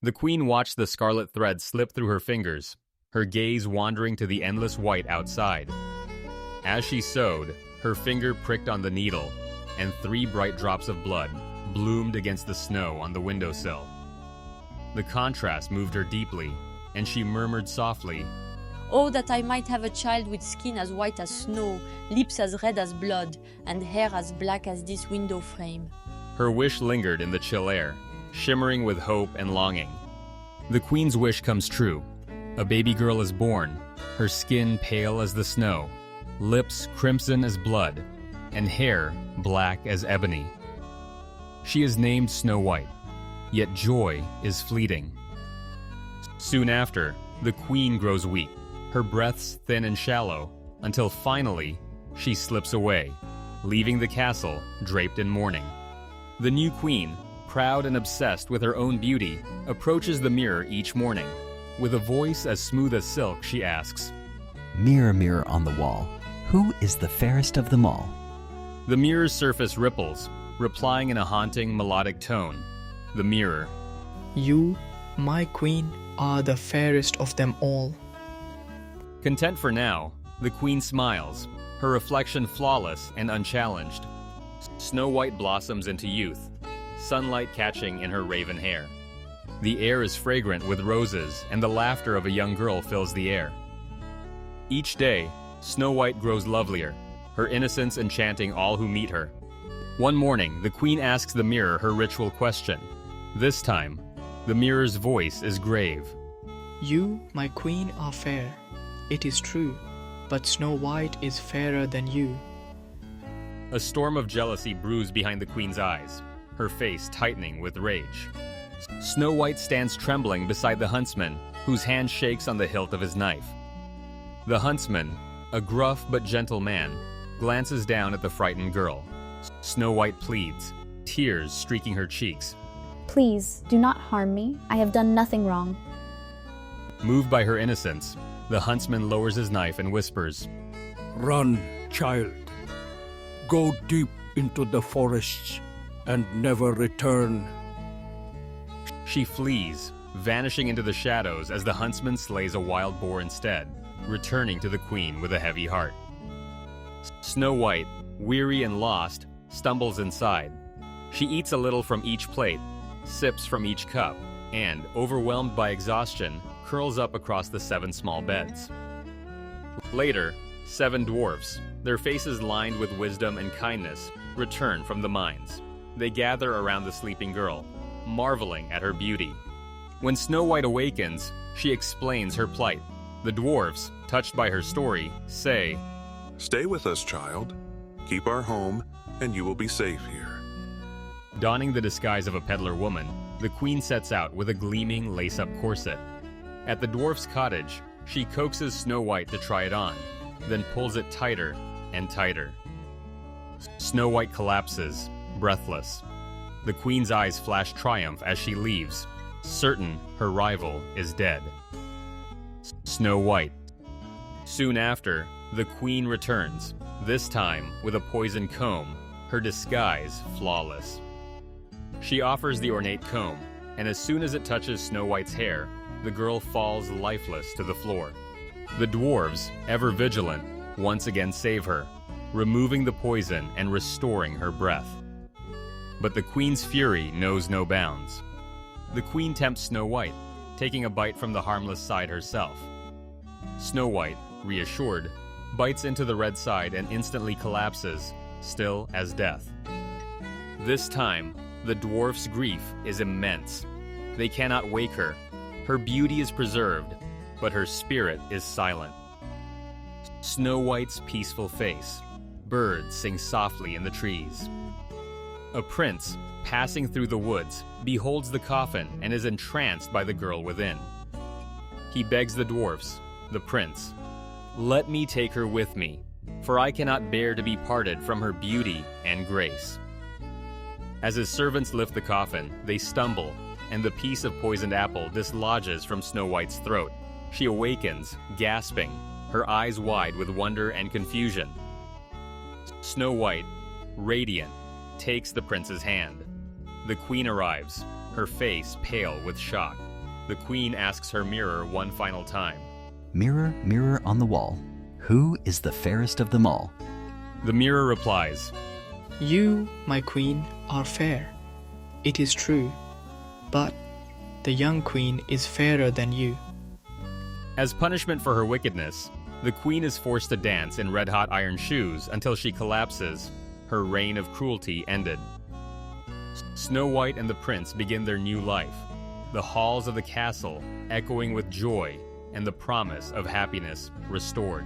The queen watched the scarlet thread slip through her fingers, her gaze wandering to the endless white outside. As she sewed, her finger pricked on the needle, and 3 bright drops of blood bloomed against the snow on the windowsill. The contrast moved her deeply, and she murmured softly, "Oh, that I might have a child with skin as white as snow, lips as red as blood, and hair as black as this window frame." Her wish lingered in the chill air, shimmering with hope and longing. The queen's wish comes true. A baby girl is born, her skin pale as the snow, lips crimson as blood, and hair black as ebony. She is named Snow White, yet joy is fleeting. Soon after, the queen grows weak, her breaths thin and shallow, until finally she slips away, leaving the castle draped in mourning. The new queen, proud and obsessed with her own beauty, approaches the mirror each morning. With a voice as smooth as silk, she asks, "Mirror, mirror on the wall, who is the fairest of them all?" The mirror's surface ripples, replying in a haunting, melodic tone. The mirror, "You, my queen, are the fairest of them all." Content for now, the queen smiles, her reflection flawless and unchallenged. Snow White blossoms into youth, sunlight catching in her raven hair. The air is fragrant with roses, and the laughter of a young girl fills the air. Each day, Snow White grows lovelier, her innocence enchanting all who meet her. One morning, the queen asks the mirror her ritual question. This time, the mirror's voice is grave. "You, my queen, are fair. It is true, but Snow White is fairer than you." A storm of jealousy brews behind the queen's eyes, her face tightening with rage. Snow White stands trembling beside the huntsman, whose hand shakes on the hilt of his knife. The huntsman, a gruff but gentle man, glances down at the frightened girl. Snow White pleads, tears streaking her cheeks. "Please, do not harm me. I have done nothing wrong." Moved by her innocence, the huntsman lowers his knife and whispers, "Run, child. Go deep into the forests and never return." She flees, vanishing into the shadows as the huntsman slays a wild boar instead, returning to the queen with a heavy heart. Snow White, weary and lost, stumbles inside. She eats a little from each plate, sips from each cup, and, overwhelmed by exhaustion, curls up across the 7 small beds. Later, 7 dwarfs, their faces lined with wisdom and kindness, return from the mines. They gather around the sleeping girl, marveling at her beauty. When Snow White awakens, she explains her plight. The dwarfs, touched by her story, say, "Stay with us, child. Keep our home, and you will be safe here." Donning the disguise of a peddler woman, the queen sets out with a gleaming lace-up corset. At the dwarf's cottage, she coaxes Snow White to try it on, then pulls it tighter and tighter. Snow White collapses, breathless. The queen's eyes flash triumph as she leaves, certain her rival is dead. Snow White. Soon after, the queen returns, this time with a poisoned comb, her disguise flawless. She offers the ornate comb, and as soon as it touches Snow White's hair, the girl falls lifeless to the floor. The dwarves, ever vigilant, once again save her, removing the poison and restoring her breath. But the queen's fury knows no bounds. The queen tempts Snow White, taking a bite from the harmless side herself. Snow White, reassured, bites into the red side and instantly collapses, still as death. This time, the dwarf's grief is immense. They cannot wake her. Her beauty is preserved, but her spirit is silent. Snow White's peaceful face. Birds sing softly in the trees. A prince, passing through the woods, beholds the coffin and is entranced by the girl within. He begs the dwarfs, the prince, "Let me take her with me, for I cannot bear to be parted from her beauty and grace." As his servants lift the coffin, they stumble, and the piece of poisoned apple dislodges from Snow White's throat. She awakens, gasping, her eyes wide with wonder and confusion. Snow White, radiant, takes the prince's hand. The queen arrives, her face pale with shock. The queen asks her mirror one final time. Mirror, mirror on the wall, who is the fairest of them all? The mirror replies, You, my queen, are fair. It is true, but the young queen is fairer than you. As punishment for her wickedness, the queen is forced to dance in red-hot iron shoes until she collapses, her reign of cruelty ended. Snow White and the prince begin their new life, the halls of the castle echoing with joy and the promise of happiness restored.